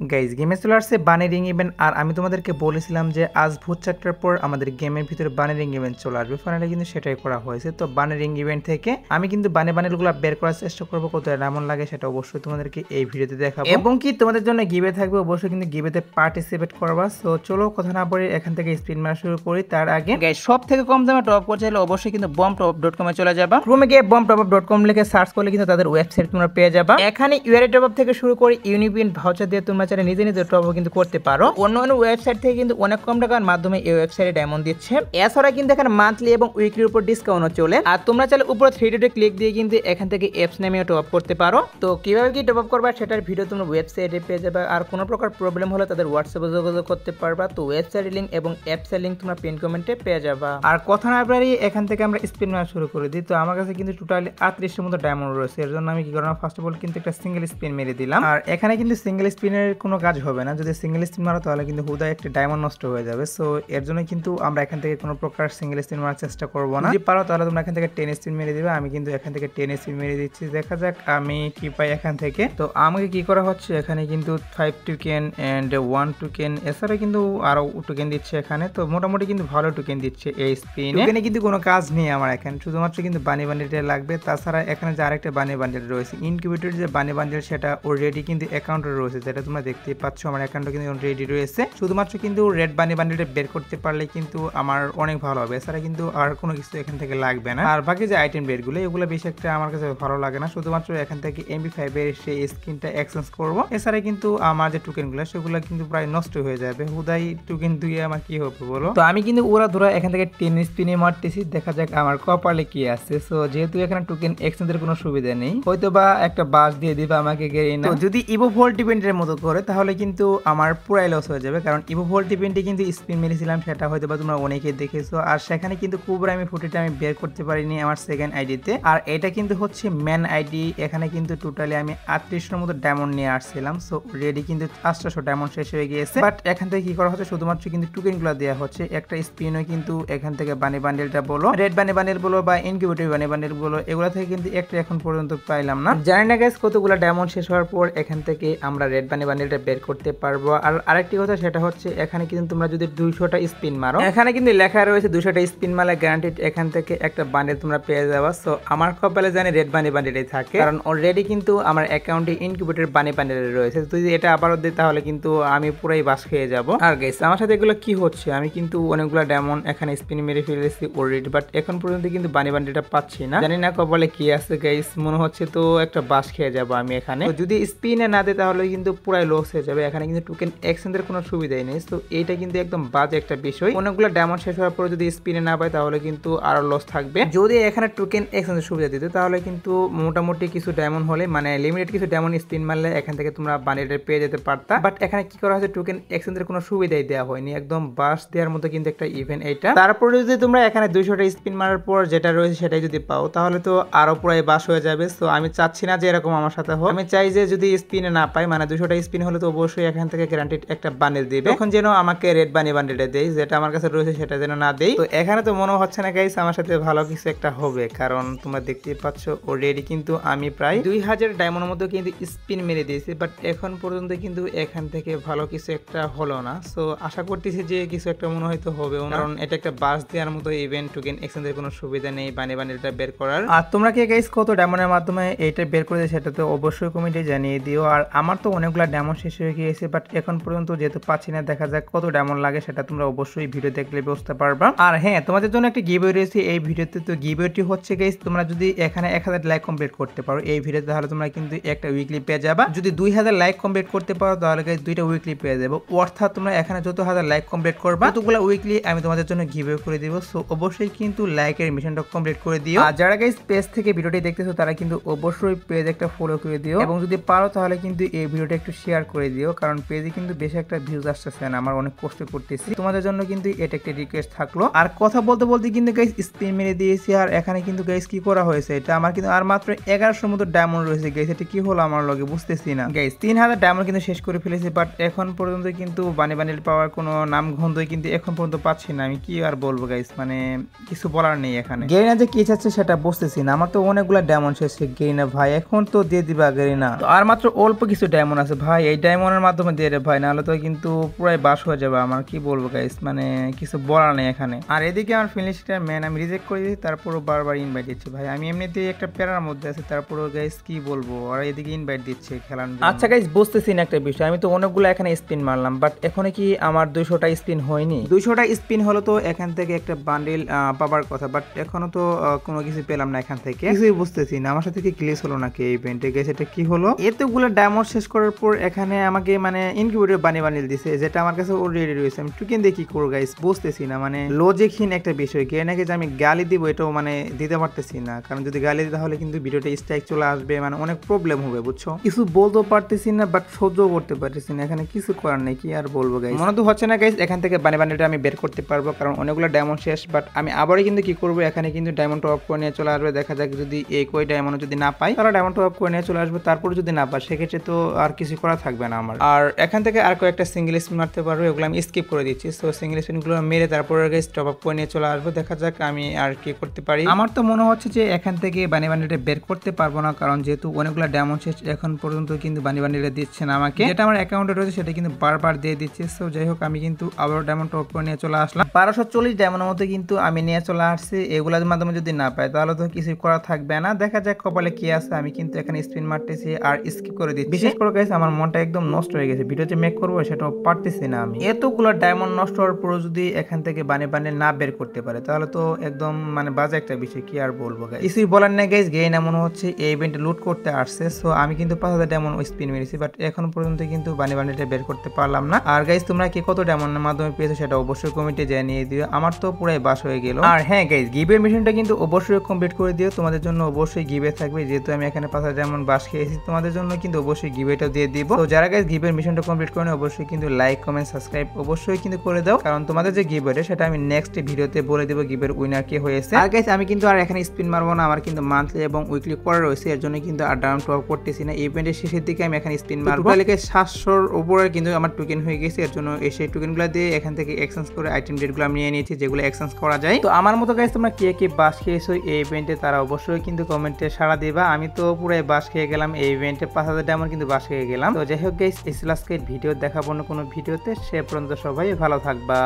Guys গেমে চলে আসছে বানি রিং ইভেন্ট। আর আমি তোমাদেরকে বলেছিলাম যে আজ ভূত চ্যাপ্টার পর আমাদের গেমের ভিতরে বানি রিং ইভেন্ট চলে আসবে, ফাইনালি কিন্তু সেটাই করা হয়েছে। তো বানি রিং ইভেন্ট থেকে আমি কিন্তু বানিগুলো বের করার চেষ্টা করবো, কত এমন লাগে সেটা অবশ্যই তোমাদেরকে এই ভিডিওতে দেখাবো, এবং কি তোমাদের জন্য গিভে থাকবে, অবশ্যই কিন্তু গিভেতে পার্টিসিপেট করবা। সো চলো কথা না বলে এখান থেকে স্পিন মারা শুরু করি। তার আগে গাইজ সব থেকে কম দামে টপ করতে হলে অবশ্যই কিন্তু bombtop.com এ চলে যাবা। ক্রোমে গিয়ে bombtop.com লিখে সার্চ করলে কিন্তু তাদের ওয়েবসাইট তোমরা পেয়ে যাবা। এখানে ইউআরএ টপ থেকে শুরু করে ইউনিপিন ভাউচার দিয়ে তোমরা চাইলে নিজে নিজে টপ কিন্তু করতে পারো। অন্য ওয়েবসাইট থেকে কিন্তু অনেক কম টাকার মাধ্যমে এই ওয়েবসাইটে ডায়মন্ড দিচ্ছে। এছাড়া কিন্তু এখানে মান্থলি এবং উইকলির উপর ডিসকাউন্ট চলে। আর তোমরা চাইলে উপরে 3 ডটে ক্লিক দিয়ে কিন্তু এখান থেকে অ্যাপস নামিয়ে টপ আপ করতে পারো। তো কিভাবে কি টপ আপ করবা সেটার ভিডিও তোমরা ওয়েবসাইটে পেয়ে যাবে। আর কোনো প্রকার প্রবলেম হলে তাদের হোয়াটসঅ্যাপে যোগাযোগ করতে পারবা। তো ওয়েবসাইটের লিংক এবং অ্যাপসের লিংক তোমরা পিন কমেন্টে পেয়ে যাবা। আর কথা না বাড়িয়ে এখান থেকে আমরা স্পিন মারা শুরু করে দিই। তো আমার কাছে কিন্তু টোটালি 38 এর মতো ডায়মন্ড রয়েছে। এর জন্য আমি কি করলাম, ফার্স্ট অফ অল কিন্তু একটা সিঙ্গেল স্পিন মেরে দিলাম। আর এখানে কিন্তু সিঙ্গেল স্পিনের কোনো কাজ হবে না, যদি সিঙ্গেল স্পিন মারো তাহলে কিন্তু হুদায় একটা ডায়মন্ড নষ্ট হয়ে যাবে। সো এর জন্য কিন্তু আমরা এখান থেকে কোনো প্রকার সিঙ্গেল স্পিন মারার চেষ্টা করবো না। যদি পারো তাহলে তোমরা এখান থেকে 10 স্পিন মেরে দিবে। আমি কিন্তু এখান থেকে 10 স্পিন মেরে দিচ্ছি, দেখা যাক আমি কি পাই এখান থেকে। তো আমাকে কি করা হচ্ছে, এখানে কিন্তু 5 টোকেন এন্ড 1 টোকেন, এছাড়া কিন্তু আরো টোকেন দিচ্ছে এখানে। তো মোটামুটি কিন্তু ভালো টোকেন দিচ্ছে এই স্পিন। এখানে কিন্তু কোনো কাজ নেই আমার এখানে, শুধুমাত্র কিন্তু বানি বান্ডিলটা লাগবে। তাছাড়া এখানে যে আরেকটা বানি বান্ডিল রয়েছে, ইনকিউবেটর যে বানি বান্ডিল, সেটা অলরেডি কিন্তু অ্যাকাউন্টে রয়েছে, যেটা তোমরা দেখতেই পাচ্ছ আমার অ্যাকাউন্টে কিন্তু রেডি রয়েছে। শুধুমাত্র কিন্তু রেড বানি বান্ডিলটা বের করতে পারলে কিন্তু আমার অনেক ভালো হবে। এছাড়া কিন্তু আর কোনো কিছু এখান থেকে লাগবে না। আর বাকি যে আইটেম বেরগুলো, এগুলো বেশি একটা আমার কাছে ভালো লাগে না। শুধুমাত্র এখান থেকে MP5 এর সেই স্কিনটা এক্সচেঞ্জ করবো। এছাড়া কিন্তু আমার যে টোকেনগুলো সেগুলো কিন্তু প্রায় নষ্ট হয়ে যাবে। হুদাই টোকেন দিয়ে আমার কি হবে বলো। তো আমি কিন্তু ওরা ধরা এখান থেকে 10 স্পিনে মারতেছি, দেখা যাক আমার কপালে কি আছে। সো যেহেতু এখানে টোকেন এক্সচেঞ্জের কোনো সুবিধা নেই, হয়তো বা একটা বাস দিয়ে দিবে আমাকে গেরিনা। যদি ইভো ভোল্ট ইভেন্টের মতো করে তাহলে কিন্তু আমার পুরাই লস হয়ে যাবে, কারণ ইভো ভোল্ট ইভেন্টে কিন্তু স্পিন মেরেছিলাম, সেটা হয়তো বা তোমরা অনেকে দেখেছো। আর সেখানে কিন্তু কুবরা আমি ফুটেটা আমি বের করতে পারিনি আমার সেকেন্ড আইডিতে। আর এটা কিন্তু হচ্ছে মেন আইডি। এখানে কিন্তু টোটালি আমি 38 মতো ডায়মন্ড নিয়ে আসছিলাম। সো রেডি কিন্তু 800 ডায়মন্ড শেষ হয়ে গিয়েছে। বাট এখান থেকে কি করা হচ্ছে, শুধুমাত্র কিন্তু টোকেন গুলো দেওয়া হচ্ছে। একটা স্পিনও কিন্তু এখান থেকে বানি বান্ডেলটা বলো, রেড বানি বান্ডেল বলো বা ইনকিউবেটর বানি বান্ডেল বলো, এগুলো থেকে কিন্তু একটা এখন পর্যন্ত পাইলাম না। জানি না গাইস কতগুলো ডায়মন্ড শেষ হওয়ার পর এখান থেকে আমরা রেড বানি বান্ডেলটা বের করতে পারবো। আর আরেকটি কথা, সেটা হচ্ছে এখানে কিন্তু তোমরা যদি 200টা স্পিন মারো, এখানে কিন্তু লেখা রয়েছে 200টা স্পিন মারলে গ্যারান্টিড এখান থেকে একটা বান্ডেল তোমরা পেয়ে যাবা। সো আমার কপালে জানি রেড বানি বান্ডেলই থাকে, কারণ অলরেডি কিন্তু আমার অ্যাকাউন্টে ইনকিউবেটর বানি বান্ডেল রয়েছে। যদি এটা আবারও দিই তাহলে কিন্তু আমি পুরাই বাস খেয়ে যাব। আর গাইস আমার সাথে এগুলো কি হচ্ছে, আমি কিন্তু অনেকগুলো ডায়মন্ড এখানে স্পিন মেরে ফেলেছি অলরেডি, বাট এখন পর্যন্ত কিন্তু বানি বান্ডেলটা পাচ্ছি না। জানি না কপালে কি আছে গাইস, মনে হচ্ছে তো একটা বাস খেয়ে যাব আমি এখানে। যদি স্পিনে না দেয় তাহলে কিন্তু পুরাই লস হয়ে যাবে। এখানে কিন্তু টোকেন এক্সচেঞ্জের কোনো সুবিধাই নেই। তো এইটা কিন্তু একদম বাজে একটা বিষয়। অনেকগুলো ডায়মন্ড শেষ হওয়ার পরে যদি স্পিনে না পায় তাহলে কিন্তু আরো লস থাকবে। যদি এখানে টোকেন এক্সচেঞ্জের সুবিধা দিতে তাহলে কিন্তু মোটামুটি কিছু ডায়মন্ড হলে, মানে লিমিটেড কিছু ডায়মন্ড স্পিন মারলে এখান থেকে তোমরা বান্ডেলটা পেয়ে যেতে পারতা। বাট এখানে কি করা হয়েছে, টোকেন এক্সচেঞ্জের কোনো সুবিধাই দেওয়া হয়নি, একদম বাস দেওয়ার মতো কিন্তু একটা ইভেন্ট এইটা। তারপরে যদি তোমরা এখানে 200টা স্পিন মারার পর যেটা রয়েছে সেটাই যদি পাও তাহলে তো আরো পুরাই বাস হয়ে যাবে। সো আমি চাচ্ছি না যে এরকম আমার সাথে হোক। আমি চাই যে যদি স্পিনে না পাই, মানে 200টা স্পিন হলে তো অবশ্যই এখান থেকে গ্যারান্টিড একটা বান্ডেল দিবে, তখন যেন আমাকে রেড বানি বান্ডেলটা দেয়, যেটা আমার কাছে রয়েছে সেটা যেন না দেয়। তো এখানে তো মনে হচ্ছে না গাইস আমার সাথে ভালো কিছু একটা হবে, কারণ তোমরা দেখতেই পাচ্ছ অলরেডি কিন্তু আমি প্রায় 2000 ডায়মন্ডের মতো কিন্তু স্পিন মেরে দিয়েছি, বাট এখন পর্যন্ত কিন্তু এখান থেকে ভালো কিছু একটা হলো না। সো আশা করতেছি যে কিছু একটা মনে হয়তো হবে, কারণ এটা একটা বাস দেওয়ার মতো ইভেন্ট, টোকেন এক্সচেঞ্জের কোনো সুবিধা নেই বানি বান্ডেলটা বের করার। আর তোমরা কি গাইস কত ডায়মন্ডের মাধ্যমে এটা বের করে সেটা তো অবশ্যই কমেন্টে জানিয়ে দিও। আর আমার তো অনেকগুলো ডায়মন্ড শেষ হয়ে গিয়েছে, বাট এখন পর্যন্ত যেহেতু পাচ্ছি না, দেখা যাক কত ডায়মন্ড লাগে সেটা তোমরা অবশ্যই ভিডিও দেখলে বুঝতে পারবা। আর হ্যাঁ, তোমাদের জন্য একটা গিভওয়ে রয়েছে এই ভিডিওতে। তো গিভওয়েটি হচ্ছে গাইস, তোমরা যদি এখানে 1000 লাইক কমপ্লিট করতে পারো এই ভিডিওতে তাহলে তোমরা কিন্তু একটা উইকলি পেয়ে যাবা। যদি 2000 লাইক কমপ্লিট করতে পারো তাহলে গাইস 2টা উইকলি পেয়ে যাবো। অর্থাৎ তোমরা এখানে যত হাজার লাইক কমপ্লিট করবা ততগুলো উইকলি আমি তোমাদের জন্য গিভওয়ে করে দিব। সো অবশ্যই কিন্তু লাইকের মিশনটা কমপ্লিট করে দিও। আর যারা গাইস পেজ থেকে ভিডিওটি দেখতেছো তারা কিন্তু অবশ্যই পেজ একটা ফলো করে দিও, এবং যদি পারো তাহলে কিন্তু এই ভিডিওটা একটু শেয়ার করে দিও, কারণ পেজে কিন্তু বেশি একটা ভিউজ আসতেছে না, আমার অনেক কষ্ট করতেছি। তোমাদের জন্য কিন্তু এটা একটা রিকোয়েস্ট থাকলো। আর কথা বলতে বলতে কিন্তু গাইস স্পিন মেরে দিয়েছি। আর এখানে কিন্তু গাইস কি করা হয়েছে, এটা আমার কিন্তু আর মাত্র 1100 মতো ডায়মন্ড রয়েছে গাইস। এটা কি হলো আমার লগে বুঝতেছি না গাইস। 3000 ডায়মন্ড কিন্তু শেষ করে ফেলেছি, বাট এখন পর্যন্ত কিন্তু বানি বান্ডেল পাওয়ার কোনো নাম গন্ধই কিন্তু এখন পর্যন্ত পাচ্ছি না। আমি কি আর বলবো গাইস, মানে কিছু বলার নেই এখানে। গেরিনা যে কি চাচ্ছে সেটা বুঝতেছি না। আমার তো অনেকগুলো ডায়মন্ড শেষ। গেরিনা ভাই এখন তো দিয়ে দিবা গেরিনা, আর মাত্র অল্প কিছু ডায়মন্ড আছে ভাই, এই ডায়মন্ডের মাধ্যমে দিয়ে রে ভাই, নাহলে তো কিন্তু পুরাই বাস হয়ে যাবে আমার, কি বলবো গাইস, মানে কিছু বলার নেই এখানে। আর এদিকে আমার ফিনিশটা ম্যান আমি রিজেক্ট করে দিয়েছি, তারপরও বারবার ইনভাইট দিচ্ছে ভাই। আমি এমনিতেই একটা প্যারার মধ্যে আছি, তারপরও গাইস কি বলবো, আর এদিকে ইনভাইট দিচ্ছে খেলার জন্য। আচ্ছা গাইস, বুঝতেছি না একটা বিষয়, আমি তো অনেকগুলো এখানে স্পিন মারলাম, বাট এখানে কি আমার 200টা স্পিন হয়নি? 200টা স্পিন হলো তো এখান থেকে একটা বান্ডিল পাবার কথা, বাট এখনো তো কোনো কিছু পেলাম না এখান থেকে, কিছুই বুঝতেছি না। আমার সাথে কি গ্লিচ হলো নাকি এই ইভেন্টে গাইস, এটা কি হলো? এতগুলো ডায়মন্ড শেষ করার পর এখানে আমাকে মানে ইনকিউবেটর বানিয়ে দিছে, যেটা আমার কাছে অলরেডি রয়েছে। আমি টোকেন দিয়ে কি করবো গাইস বুঝতেছি না, মানে লজিকহীন একটা বিষয়। কে নাকি যে আমি গালি দিব এটাও মানে দিতে পারতেছি না, কারণ যদি গালি দিই তাহলে কিন্তু ভিডিওটা স্ট্রাইক চলে আসবে, মানে অনেক প্রবলেম হবে বুঝছো। কিছু বলতেও পারতেছি না, বাট সহ্য করতে পারতেছি না, এখানে কিছু করার নেই, কি আর বলবো গাইস। মনে তো হচ্ছে না গাইস এখান থেকে বানিটা আমি বের করতে পারবো, কারণ অনেকগুলো ডায়মন্ড শেষ। বাট আমি আবারও কিন্তু কি করবো, এখানে কিন্তু ডায়মন্ড টপ করে নিয়ে চলে আসবে। দেখা যাক যদি এই কই ডায়মন্ড যদি না পাই তাহলে ডায়মন্ড টপ করে নিয়ে চলে আসবে, তারপর যদি না পাই সেক্ষেত্রে তো আর কিছু করা থাকবে না আমার। আর এখান থেকে আর কয়েকটা সিঙ্গেল স্পিন মারতে পারবো, এগুলো আমি স্কিপ করে দিচ্ছি। তো সিঙ্গেল স্পিনগুলো মেরে তারপরে গাইস টপ আপ করে নিয়ে চলে আসবো। দেখা যাক আমি আর কি করতে পারি। আমার তো মনে হচ্ছে যে এখান থেকে বানিটা বের করতে পারবো না, কারণ যেহেতু অনেকগুলো ডায়মন্ড শেষ এখন পর্যন্ত কিন্তু বানিটা দিচ্ছে না আমাকে, যেটা আমার অ্যাকাউন্টে রয়েছে সেটা কিন্তু বারবার দিয়ে দিচ্ছে। সো যাই হোক, আমি কিন্তু আবার ডায়মন্ড টপ করে নিয়ে চলে আসলাম। 1240 ডায়মন্ডের মতো কিন্তু আমি নিয়ে চলে আসছি। এগুলোর মাধ্যমে যদি না পাই তাহলে তো কিছু করা থাকবে না। দেখা যাক কপালে কি আছে। আমি কিন্তু এখানে স্পিন মারতেছি আর স্কিপ করে দিচ্ছি। বিশেষ করে গাইস আমার মনটা একদম নষ্ট হয়ে গেছে, ভিডিও যে মেক করবো সেটাও পারতেছি না আমি। এতগুলো ডায়মন্ড নষ্ট হওয়ার পর যদি এখান থেকে বানি না বের করতে পারে তাহলে তো একদম মানে বাজে একটা বিষয়, কি আর বলবো গাইস। কিছুই বলার নেই গাইস, গেই না মনে হচ্ছে এই ইভেন্টে লুট করতে আসছে। সো আমি কিন্তু 5000 ডায়মন্ড স্পিন মেরেছি, বাট এখন পর্যন্ত কিন্তু বানিটা বের করতে পারলাম না। আর গাইস তোমরা কি কত ডায়মন্ডের মাধ্যমে পেয়েছো সেটা অবশ্যই কমেন্টে জানিয়ে দিও, আমার তো পুরাই বাস হয়ে গেল। আর হ্যাঁ গাইস, গিভের মিশনটা কিন্তু অবশ্যই কমপ্লিট করে দিও, তোমাদের জন্য অবশ্যই গিভে থাকবে। যেহেতু আমি এখানে 5000 ডায়মন্ড বাস খেয়েছি, তোমাদের জন্য কিন্তু অবশ্যই গিভেটাও দিয়ে দিব। তো যারা গাইস গিভের মিশনটা কমপ্লিট করে অবশ্যই কিন্তু লাইক কমেন্ট সাবস্ক্রাইব অবশ্যই কিন্তু করে দাও, কারণ তোমাদের যে গিভেটা সেটা আমি নেক্সট ভিডিওতে বলে দেবো গিভের উইনার কে হয়েছে। আর গাইস আমি কিন্তু আর এখানে স্পিন মারবো না, আমার কিন্তু মান্থলি এবং উইকলি করা রয়েছে, এর জন্য কিন্তু আর ডাউন টপ করতেছি না। ইভেন্টের শেষের দিকে আমি এখানে স্পিন মারবো। টোটালি 700-র উপরে কিন্তু আমার টোকেন হয়ে গেছে, এর জন্য সেই টোকেনগুলো দিয়ে এখান থেকে এক্সচেঞ্জ করে আইটেম ডেটগুলো আমি নিয়ে নিয়েছি, যেগুলো এক্সচেঞ্জ করা যায়। তো আমার মতো গাইস তোমরা কে কে বাস খেয়েছো এই ইভেন্টে তারা অবশ্যই কিন্তু কমেন্টে সাড়া দিবা। আমি তো পুরাই বাস খেয়ে গেলাম এই ইভেন্টে, 5000 ডায়মন্ড কিন্তু বাস খেয়ে গেলাম। তো যাই হোক গাইস, এই ছিল আজকের ভিডিও, দেখাবো না কোনো ভিডিওতে। সে পর্যন্ত সবাই ভালো থাকবা।